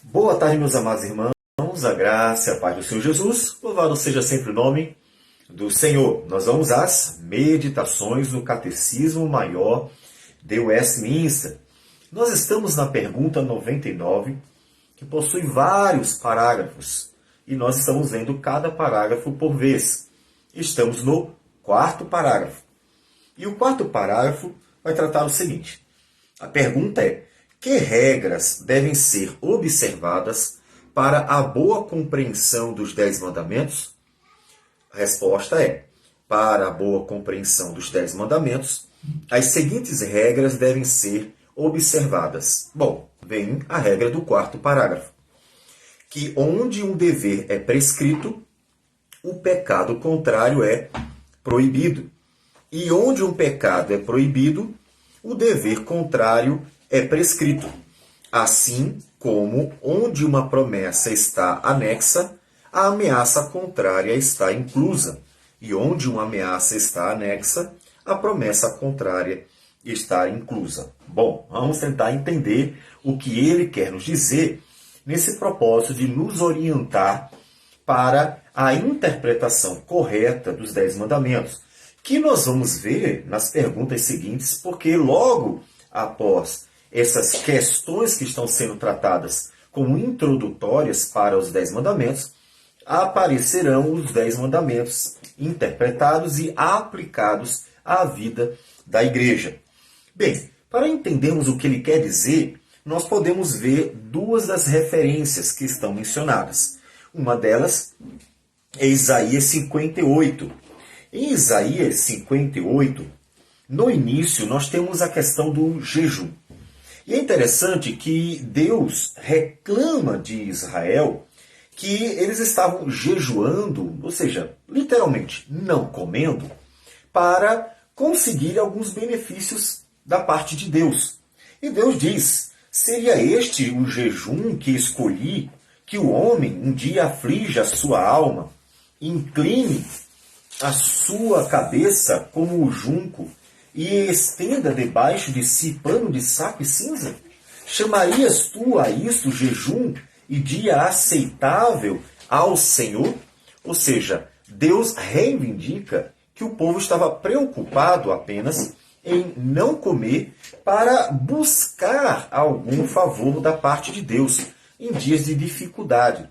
Boa tarde, meus amados irmãos, a graça e a paz do Senhor Jesus, louvado seja sempre o nome do Senhor. Nós vamos às meditações do Catecismo Maior de Westminster. Nós estamos na pergunta 99, que possui vários parágrafos, e nós estamos vendo cada parágrafo por vez. Estamos no quarto parágrafo. E o quarto parágrafo vai tratar o seguinte. A pergunta é: que regras devem ser observadas para a boa compreensão dos 10 mandamentos? A resposta é: para a boa compreensão dos 10 mandamentos, as seguintes regras devem ser observadas. Bom, vem a regra do quarto parágrafo, que onde um dever é prescrito, o pecado contrário é proibido. E onde um pecado é proibido, o dever contrário é prescrito. Assim como onde uma promessa está anexa, a ameaça contrária está inclusa. E onde uma ameaça está anexa, a promessa contrária está inclusa. Bom, vamos tentar entender o que ele quer nos dizer nesse propósito de nos orientar para a interpretação correta dos 10 mandamentos, que nós vamos ver nas perguntas seguintes, porque logo após essas questões que estão sendo tratadas como introdutórias para os 10 mandamentos, aparecerão os 10 mandamentos interpretados e aplicados à vida da igreja. Bem, para entendermos o que ele quer dizer, nós podemos ver duas das referências que estão mencionadas. Uma delas é Isaías 58. Em Isaías 58, no início, nós temos a questão do jejum. E é interessante que Deus reclama de Israel que eles estavam jejuando, ou seja, literalmente não comendo, para conseguir alguns benefícios da parte de Deus. E Deus diz: seria este o jejum que escolhi, que o homem um dia aflige a sua alma, incline a sua cabeça como o junco e estenda debaixo de si pano de saco e cinza? Chamarias tu a isto jejum e dia aceitável ao Senhor? Ou seja, Deus reivindica que o povo estava preocupado apenas em não comer para buscar algum favor da parte de Deus em dias de dificuldade.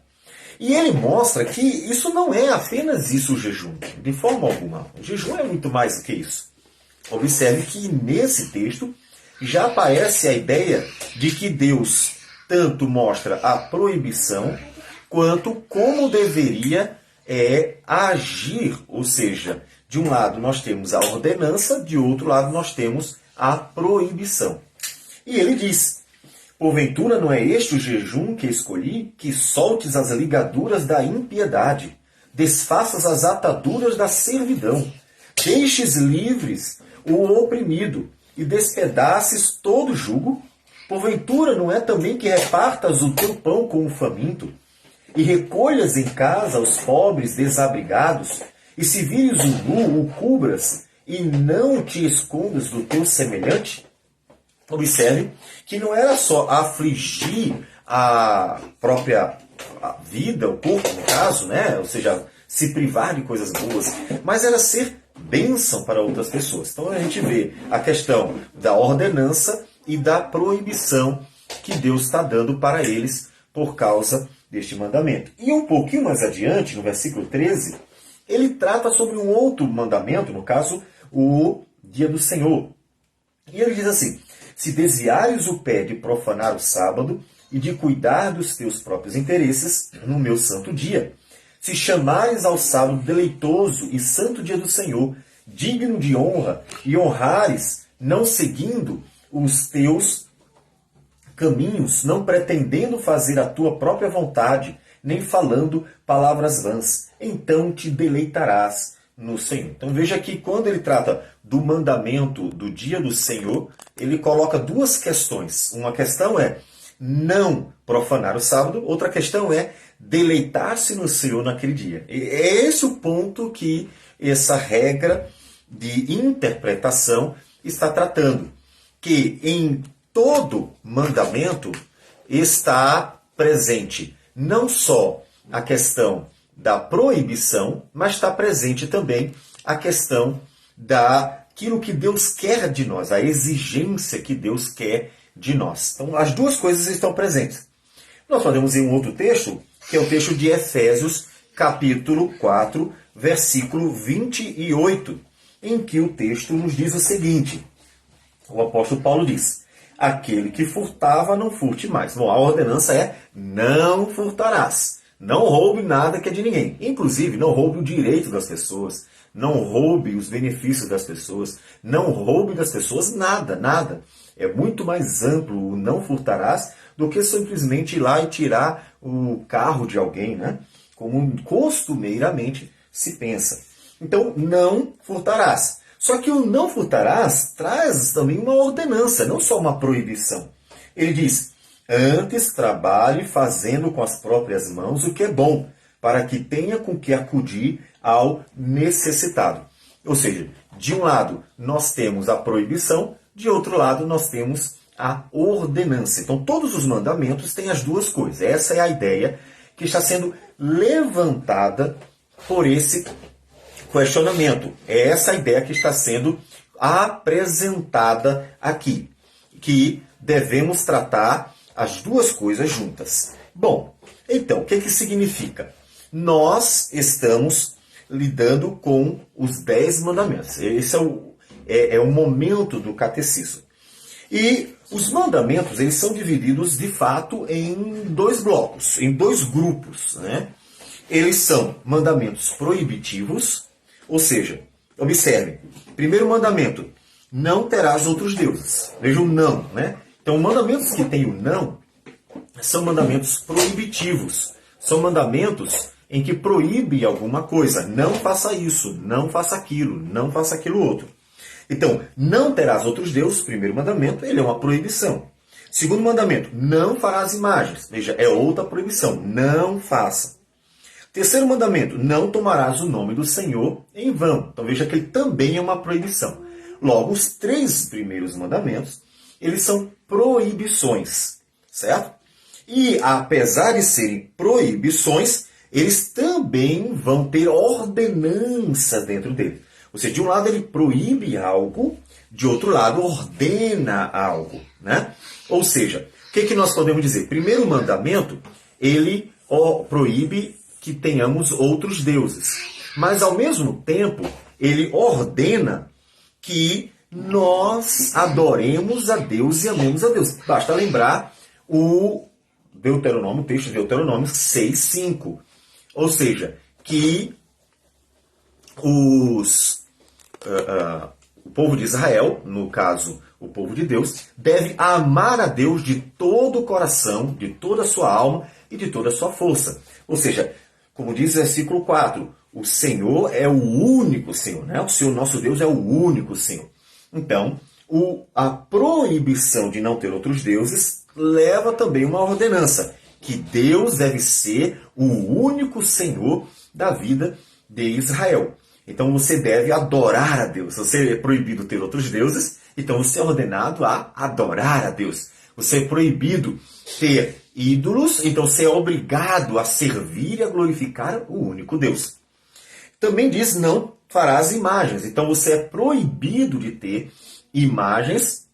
E ele mostra que isso não é apenas isso o jejum, de forma alguma. O jejum é muito mais do que isso. Observe que nesse texto já aparece a ideia de que Deus tanto mostra a proibição quanto como deveria agir. Ou seja, de um lado nós temos a ordenança, de outro lado nós temos a proibição. E ele diz: porventura não é este o jejum que escolhi, que soltes as ligaduras da impiedade, desfaças as ataduras da servidão, deixes livres o oprimido e despedaces todo o jugo? Porventura não é também que repartas o teu pão com o faminto, e recolhas em casa os pobres desabrigados, e se vires o nu, o cubras, e não te escondas do teu semelhante? Observe que não era só afligir a própria vida, o corpo no caso, né? Ou seja, se privar de coisas boas, mas era ser bênção para outras pessoas. Então a gente vê a questão da ordenança e da proibição que Deus está dando para eles por causa deste mandamento. E um pouquinho mais adiante, no versículo 13, ele trata sobre um outro mandamento, no caso, o dia do Senhor. E ele diz assim: se desviares o pé de profanar o sábado e de cuidar dos teus próprios interesses no meu santo dia, se chamares ao sábado deleitoso e santo dia do Senhor, digno de honra, e honrares, não seguindo os teus caminhos, não pretendendo fazer a tua própria vontade, nem falando palavras vãs, então te deleitarás no Senhor. Então veja que quando ele trata do mandamento do dia do Senhor, ele coloca duas questões. Uma questão é não profanar o sábado, outra questão é deleitar-se no Senhor naquele dia. E é esse o ponto que essa regra de interpretação está tratando. Que em todo mandamento está presente não só a questão da proibição, mas está presente também a questão daquilo que Deus quer de nós, a exigência que Deus quer de nós. Então, as duas coisas estão presentes. Nós podemos ir um outro texto, que é o texto de Efésios, capítulo 4, versículo 28, em que o texto nos diz o seguinte. O apóstolo Paulo diz: aquele que furtava, não furte mais. Bom, a ordenança é: não furtarás. Não roube nada que é de ninguém. Inclusive, não roube o direito das pessoas. Não roube os benefícios das pessoas. Não roube das pessoas nada, nada. É muito mais amplo o não furtarás do que simplesmente ir lá e tirar o carro de alguém, né? Como costumeiramente se pensa. Então, não furtarás. Só que o não furtarás traz também uma ordenança, não só uma proibição. Ele diz: antes trabalhe fazendo com as próprias mãos o que é bom, para que tenha com que acudir ao necessitado. Ou seja, de um lado nós temos a proibição, de outro lado nós temos a ordenança. Então todos os mandamentos têm as duas coisas. Essa é a ideia que está sendo levantada por esse questionamento. É essa a ideia que está sendo apresentada aqui, que devemos tratar as duas coisas juntas. Bom, então, o que significa? Nós estamos lidando com os 10 mandamentos. Esse é o momento do catecismo. E os mandamentos, eles são divididos, de fato, em 2 blocos, em 2 grupos, né? Eles são mandamentos proibitivos, ou seja, observe, primeiro mandamento: não terás outros deuses. Veja o não, né? Então, mandamentos que têm o não são mandamentos proibitivos. São mandamentos em que proíbe alguma coisa. Não faça isso, não faça aquilo, não faça aquilo outro. Então, não terás outros deuses, primeiro mandamento, ele é uma proibição. Segundo mandamento: não farás imagens. Veja, é outra proibição. Não faça. Terceiro mandamento: não tomarás o nome do Senhor em vão. Então veja que ele também é uma proibição. Logo, os 3 primeiros mandamentos, eles são proibições, certo? E apesar de serem proibições, eles também vão ter ordenança dentro dele. Ou seja, de um lado ele proíbe algo, de outro lado ordena algo, né? Ou seja, o que nós podemos dizer? Primeiro mandamento, ele proíbe que tenhamos outros deuses. Mas, ao mesmo tempo, ele ordena que nós adoremos a Deus e amemos a Deus. Basta lembrar o texto de Deuteronômio 6:5. Ou seja, que o povo de Israel, no caso, o povo de Deus, deve amar a Deus de todo o coração, de toda a sua alma e de toda a sua força. Ou seja, como diz o versículo 4, o Senhor é o único Senhor, né? O Senhor, nosso Deus, é o único Senhor. Então, a proibição de não ter outros deuses leva também uma ordenança, que Deus deve ser o único Senhor da vida de Israel. Então você deve adorar a Deus. Você é proibido ter outros deuses, então você é ordenado a adorar a Deus. Você é proibido ter ídolos, então você é obrigado a servir e a glorificar o único Deus. Também diz: não farás imagens. Então você é proibido de ter imagens,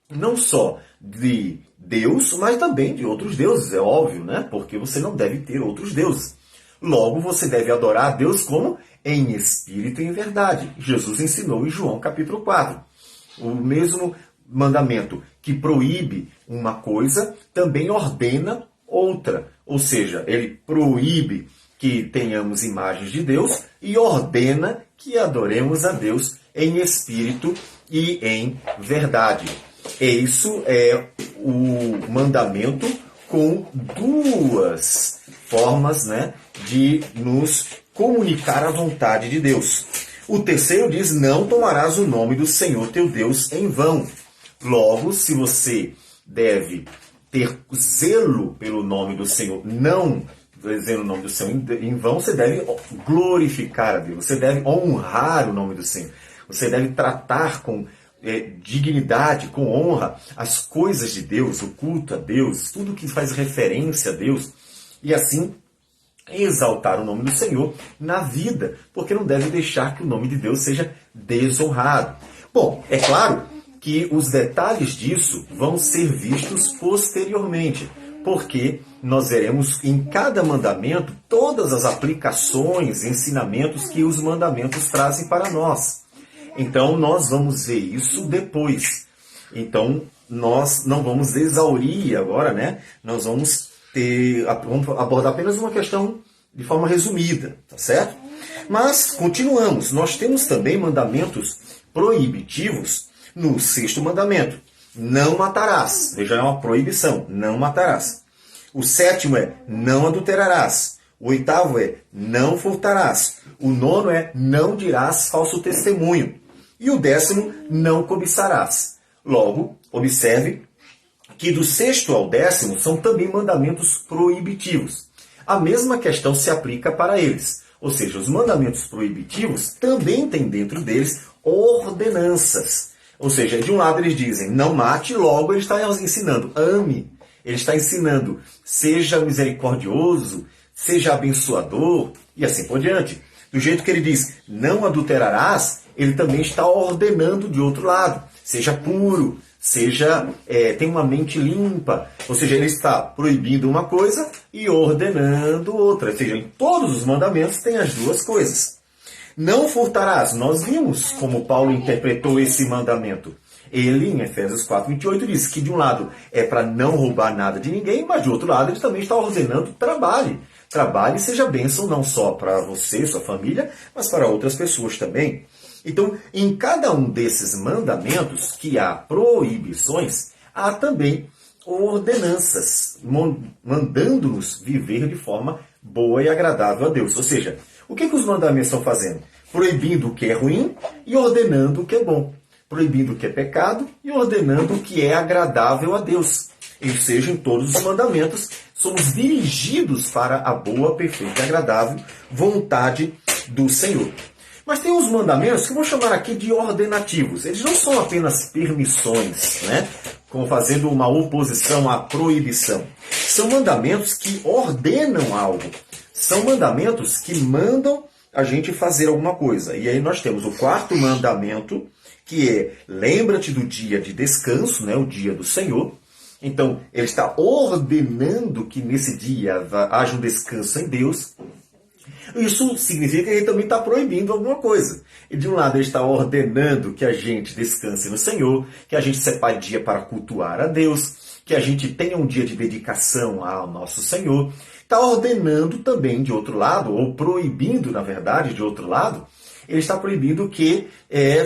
não só de Deus, mas também de outros deuses, é óbvio, né? Porque você não deve ter outros deuses. Logo, você deve adorar a Deus como? Em espírito e em verdade. Jesus ensinou em João capítulo 4. O mesmo mandamento que proíbe uma coisa, também ordena outra. Ou seja, ele proíbe que tenhamos imagens de Deus e ordena que adoremos a Deus em espírito e em verdade. Isso é o mandamento com 2 formas, né, de nos comunicar a vontade de Deus. O terceiro diz: não tomarás o nome do Senhor teu Deus em vão. Logo, se você deve ter zelo pelo nome do Senhor, não dizendo o nome do Senhor em vão, você deve glorificar a Deus, você deve honrar o nome do Senhor, você deve tratar com dignidade, com honra, as coisas de Deus, o culto a Deus, tudo que faz referência a Deus, e assim exaltar o nome do Senhor na vida, porque não deve deixar que o nome de Deus seja desonrado. Bom, é claro que os detalhes disso vão ser vistos posteriormente, porque nós veremos em cada mandamento todas as aplicações, ensinamentos que os mandamentos trazem para nós. Então, nós vamos ver isso depois. Então, nós não vamos exaurir agora, né? Nós vamos abordar apenas uma questão de forma resumida, tá certo? Mas, continuamos. Nós temos também mandamentos proibitivos no 6º mandamento. Não matarás. Veja, é uma proibição. Não matarás. O 7º é não adulterarás. O 8º é não furtarás. O 9º é não dirás falso testemunho. E o 10º, não cobiçarás. Logo, observe que do 6º ao 10º são também mandamentos proibitivos. A mesma questão se aplica para eles. Ou seja, os mandamentos proibitivos também têm dentro deles ordenanças. Ou seja, de um lado eles dizem, não mate, logo ele está ensinando, ame. Ele está ensinando, seja misericordioso, seja abençoador, e assim por diante. Do jeito que ele diz, não adulterarás, ele também está ordenando de outro lado. Seja puro, tenha uma mente limpa. Ou seja, ele está proibindo uma coisa e ordenando outra. Ou seja, em todos os mandamentos tem as duas coisas. Não furtarás. Nós vimos como Paulo interpretou esse mandamento. Ele, em Efésios 4:28, diz que de um lado é para não roubar nada de ninguém, mas de outro lado ele também está ordenando trabalhe. Trabalhe e seja bênção não só para você, sua família, mas para outras pessoas também. Então, em cada um desses mandamentos que há proibições, há também ordenanças, mandando-nos viver de forma boa e agradável a Deus. Ou seja, o que os mandamentos estão fazendo? Proibindo o que é ruim e ordenando o que é bom. Proibindo o que é pecado e ordenando o que é agradável a Deus. Ou seja, em todos os mandamentos, somos dirigidos para a boa, perfeita e agradável vontade do Senhor. Mas tem uns mandamentos que eu vou chamar aqui de ordenativos. Eles não são apenas permissões, né? Como fazendo uma oposição à proibição. São mandamentos que ordenam algo. São mandamentos que mandam a gente fazer alguma coisa. E aí nós temos o 4º mandamento, que é lembra-te do dia de descanso, né? O dia do Senhor. Então, ele está ordenando que nesse dia haja um descanso em Deus. Isso significa que ele também está proibindo alguma coisa. E de um lado ele está ordenando que a gente descanse no Senhor, que a gente separe dia para cultuar a Deus, que a gente tenha um dia de dedicação ao nosso Senhor. Está ordenando também de outro lado, ou proibindo, na verdade, de outro lado, ele está proibindo que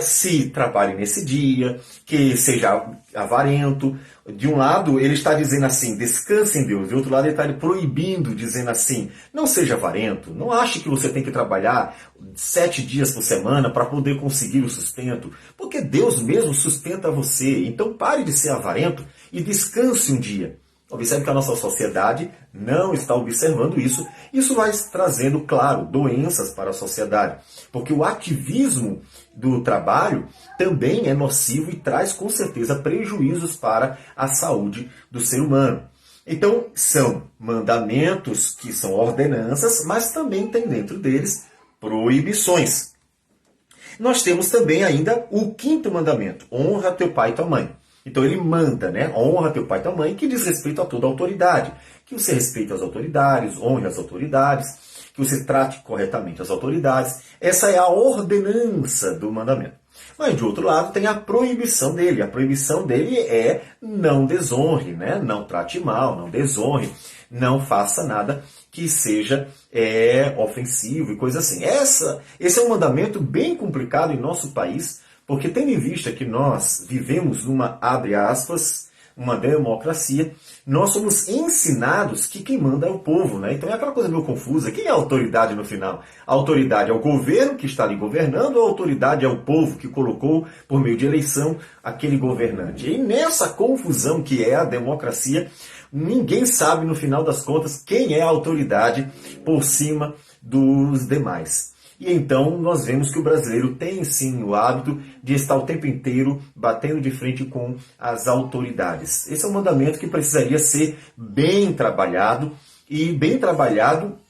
se trabalhe nesse dia, que seja avarento. De um lado, ele está dizendo assim, descanse em Deus. De outro lado, ele está proibindo, dizendo assim, não seja avarento. Não ache que você tem que trabalhar 7 dias por semana para poder conseguir o sustento. Porque Deus mesmo sustenta você. Então pare de ser avarento e descanse um dia. Observe que a nossa sociedade não está observando isso. Isso vai trazendo, claro, doenças para a sociedade. Porque o ativismo do trabalho também é nocivo e traz, com certeza, prejuízos para a saúde do ser humano. Então, são mandamentos que são ordenanças, mas também tem dentro deles proibições. Nós temos também ainda o 5º mandamento, honra teu pai e tua mãe. Então ele manda, né? Honra teu pai e tua mãe, que diz respeito a toda a autoridade. Que você respeite as autoridades, honre as autoridades, que você trate corretamente as autoridades. Essa é a ordenança do mandamento. Mas, de outro lado, tem a proibição dele. A proibição dele é não desonre, né? Não trate mal, não desonre, não faça nada que seja ofensivo e coisa assim. Esse é um mandamento bem complicado em nosso país, porque tendo em vista que nós vivemos numa, abre aspas, uma democracia, nós somos ensinados que quem manda é o povo, né? Então é aquela coisa meio confusa. Quem é a autoridade no final? A autoridade é o governo que está ali governando, ou a autoridade é o povo que colocou, por meio de eleição, aquele governante? E nessa confusão que é a democracia, ninguém sabe, no final das contas, quem é a autoridade por cima dos demais. E então nós vemos que o brasileiro tem sim o hábito de estar o tempo inteiro batendo de frente com as autoridades. Esse é um mandamento que precisaria ser bem trabalhado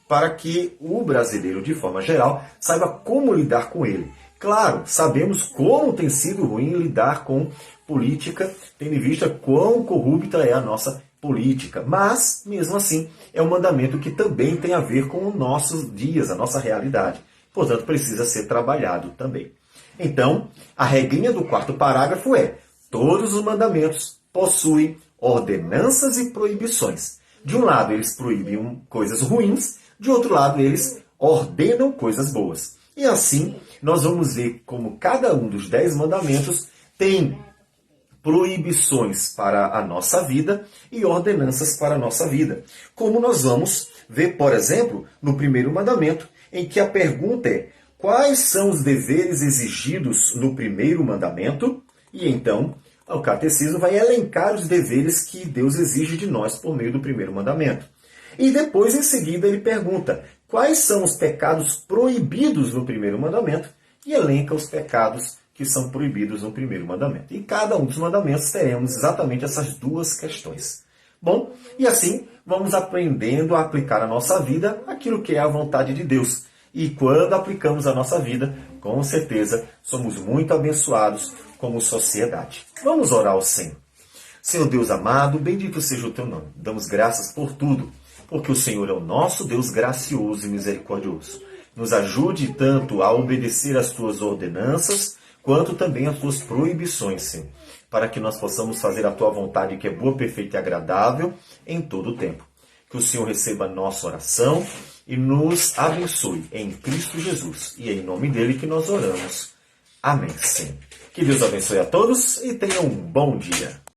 para que o brasileiro, de forma geral, saiba como lidar com ele. Claro, sabemos como tem sido ruim lidar com política, tendo em vista quão corrupta é a nossa política. Mas, mesmo assim, é um mandamento que também tem a ver com os nossos dias, a nossa realidade. Portanto, precisa ser trabalhado também. Então, a regrinha do quarto parágrafo é: todos os mandamentos possuem ordenanças e proibições. De um lado, eles proíbem coisas ruins, de outro lado, eles ordenam coisas boas. E assim, nós vamos ver como cada um dos 10 mandamentos tem proibições para a nossa vida e ordenanças para a nossa vida. Como nós vamos ver, por exemplo, no primeiro mandamento, em que a pergunta é: quais são os deveres exigidos no primeiro mandamento? E então, o catecismo vai elencar os deveres que Deus exige de nós por meio do primeiro mandamento. E depois, em seguida, ele pergunta: quais são os pecados proibidos no primeiro mandamento? E elenca os pecados que são proibidos no primeiro mandamento. Em cada um dos mandamentos teremos exatamente essas duas questões. Bom, e assim vamos aprendendo a aplicar à nossa vida aquilo que é a vontade de Deus. E quando aplicamos a nossa vida, com certeza somos muito abençoados como sociedade. Vamos orar ao Senhor. Senhor Deus amado, bendito seja o teu nome. Damos graças por tudo, porque o Senhor é o nosso Deus gracioso e misericordioso. Nos ajude tanto a obedecer às tuas ordenanças, quanto também às tuas proibições, Senhor, para que nós possamos fazer a tua vontade, que é boa, perfeita e agradável, em todo o tempo. Que o Senhor receba a nossa oração e nos abençoe em Cristo Jesus. E é em nome dele que nós oramos. Amém, Senhor. Que Deus abençoe a todos e tenham um bom dia.